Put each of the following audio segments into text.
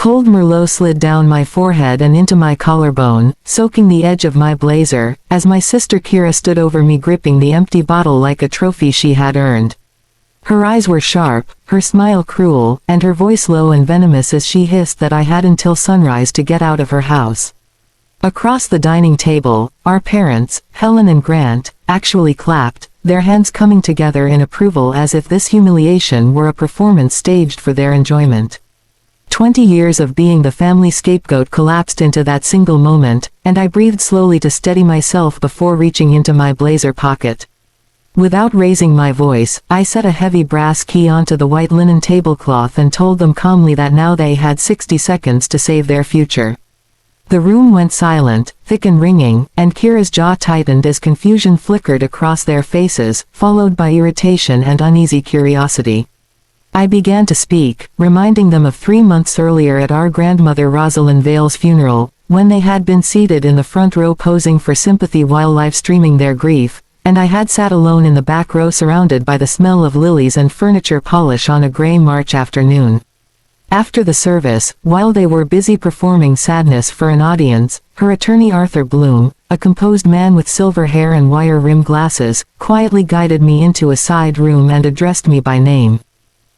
Cold Merlot slid down my forehead and into my collarbone, soaking the edge of my blazer, as my sister Kira stood over me gripping the empty bottle like a trophy she had earned. Her eyes were sharp, her smile cruel, and her voice low and venomous as she hissed that I had until sunrise to get out of her house. Across the dining table, our parents, Helen and Grant, actually clapped, their hands coming together in approval as if this humiliation were a performance staged for their enjoyment. 20 years of being the family scapegoat collapsed into that single moment, and I breathed slowly to steady myself before reaching into my blazer pocket. Without raising my voice, I set a heavy brass key onto the white linen tablecloth and told them calmly that now they had 60 seconds to save their future. The room went silent, thick and ringing, and Kira's jaw tightened as confusion flickered across their faces, followed by irritation and uneasy curiosity. I began to speak, reminding them of 3 months earlier at our grandmother Rosalind Vale's funeral, when they had been seated in the front row posing for sympathy while live-streaming their grief, and I had sat alone in the back row surrounded by the smell of lilies and furniture polish on a gray March afternoon. After the service, while they were busy performing Sadness for an audience, her attorney Arthur Bloom, a composed man with silver hair and wire-rimmed glasses, quietly guided me into a side room and addressed me by name.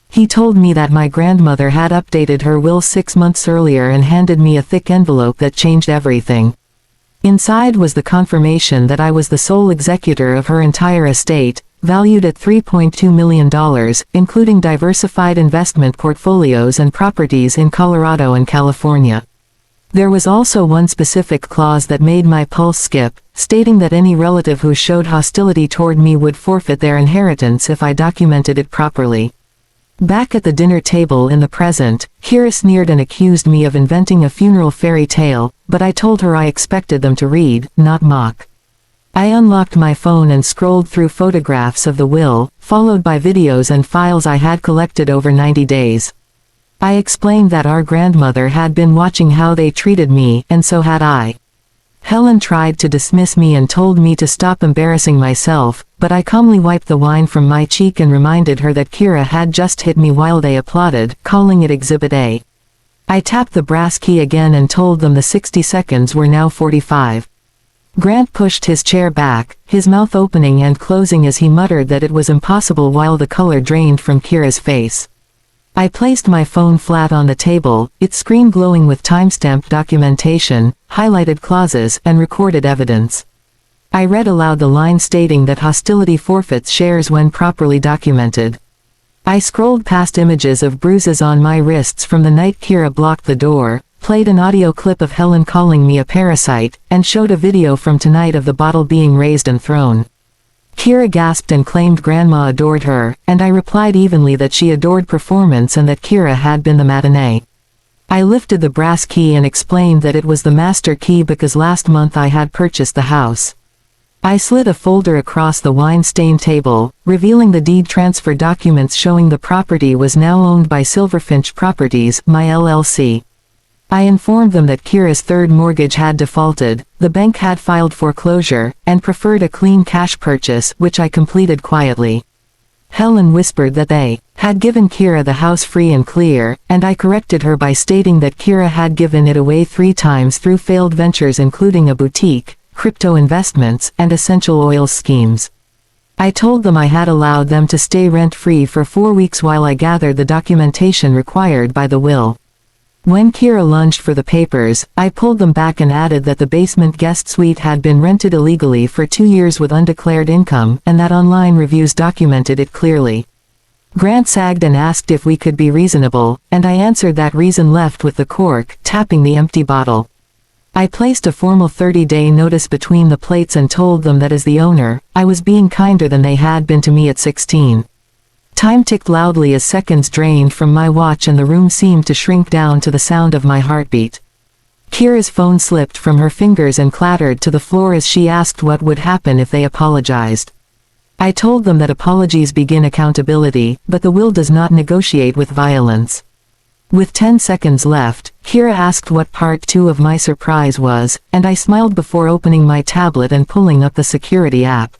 He told me that my grandmother had updated her will 6 months earlier and handed me a thick envelope that changed everything. Inside was the confirmation that I was the sole executor of her entire estate, valued at $3.2 million, including diversified investment portfolios and properties in Colorado and California. There was also one specific clause that made my pulse skip, stating that any relative who showed hostility toward me would forfeit their inheritance if I documented it properly. Back at the dinner table in the present, Kira sneered and accused me of inventing a funeral fairy tale, but I told her I expected them to read, not mock. I unlocked my phone and scrolled through photographs of the will, followed by videos and files I had collected over 90 days. I explained that our grandmother had been watching how they treated me, and so had I. Helen tried to dismiss me and told me to stop embarrassing myself, but I calmly wiped the wine from my cheek and reminded her that Kira had just hit me while they applauded, calling it Exhibit A. I tapped the brass key again and told them the 60 seconds were now 45. Grant pushed his chair back, his mouth opening and closing as he muttered that it was impossible while the color drained from Kira's face. I placed my phone flat on the table, its screen glowing with timestamped documentation, highlighted clauses, and recorded evidence. I read aloud the line stating that hostility forfeits shares when properly documented. I scrolled past images of bruises on my wrists from the night Kira blocked the door, played an audio clip of Helen calling me a parasite, and showed a video from tonight of the bottle being raised and thrown. Kira gasped and claimed Grandma adored her, and I replied evenly that she adored performance and that Kira had been the matinee. I lifted the brass key and explained that it was the master key because last month I had purchased the house. I slid a folder across the wine-stained table, revealing the deed transfer documents showing the property was now owned by Silverfinch Properties, my LLC. I informed them that Kira's third mortgage had defaulted, the bank had filed foreclosure, and preferred a clean cash purchase, which I completed quietly. Helen whispered that they had given Kira the house free and clear, and I corrected her by stating that Kira had given it away 3 times through failed ventures including a boutique, crypto investments, and essential oils schemes. I told them I had allowed them to stay rent-free for 4 weeks while I gathered the documentation required by the will. When Kira lunged for the papers, I pulled them back and added that the basement guest suite had been rented illegally for 2 years with undeclared income, and that online reviews documented it clearly. Grant sagged and asked if we could be reasonable, and I answered that reason left with the cork, tapping the empty bottle. I placed a formal 30-day notice between the plates and told them that as the owner, I was being kinder than they had been to me at 16. Time ticked loudly as seconds drained from my watch and the room seemed to shrink down to the sound of my heartbeat. Kira's phone slipped from her fingers and clattered to the floor as she asked what would happen if they apologized. I told them that apologies begin accountability, but the will does not negotiate with violence. With 10 seconds left, Kira asked what part 2 of my surprise was, and I smiled before opening my tablet and pulling up the security app.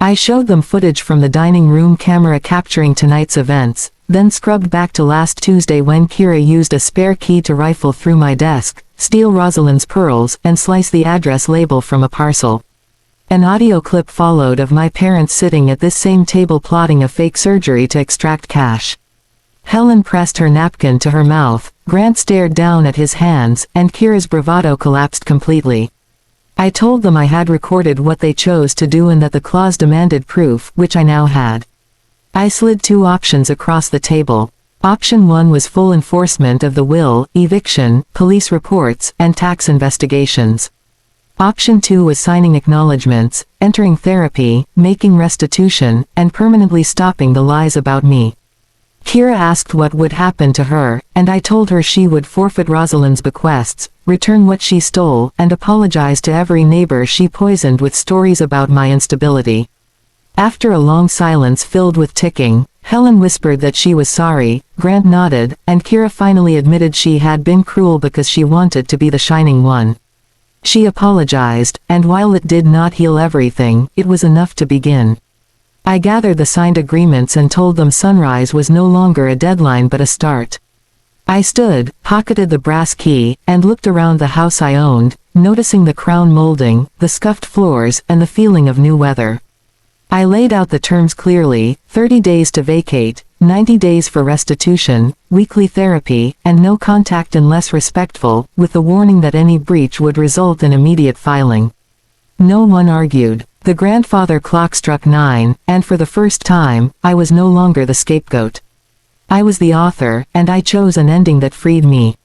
I showed them footage from the dining room camera capturing tonight's events, then scrubbed back to last Tuesday when Kira used a spare key to rifle through my desk, steal Rosalind's pearls, and slice the address label from a parcel. An audio clip followed of my parents sitting at this same table plotting a fake surgery to extract cash. Helen pressed her napkin to her mouth, Grant stared down at his hands, and Kira's bravado collapsed completely. I told them I had recorded what they chose to do and that the clause demanded proof, which I now had. I slid 2 options across the table. Option 1 was full enforcement of the will, eviction, police reports, and tax investigations. Option 2 was signing acknowledgments, entering therapy, making restitution, and permanently stopping the lies about me. Kira asked what would happen to her, and I told her she would forfeit Rosalind's bequests, return what she stole, and apologize to every neighbor she poisoned with stories about my instability. After a long silence filled with ticking, Helen whispered that she was sorry, Grant nodded, and Kira finally admitted she had been cruel because she wanted to be the shining one. She apologized, and while it did not heal everything, it was enough to begin. I gathered the signed agreements and told them sunrise was no longer a deadline but a start. I stood, pocketed the brass key, and looked around the house I owned, noticing the crown molding, the scuffed floors, and the feeling of new weather. I laid out the terms clearly: 30 days to vacate, 90 days for restitution, weekly therapy, and no contact unless respectful, with the warning that any breach would result in immediate filing. No one argued. The grandfather clock struck 9, and for the first time, I was no longer the scapegoat. I was the author, and I chose an ending that freed me.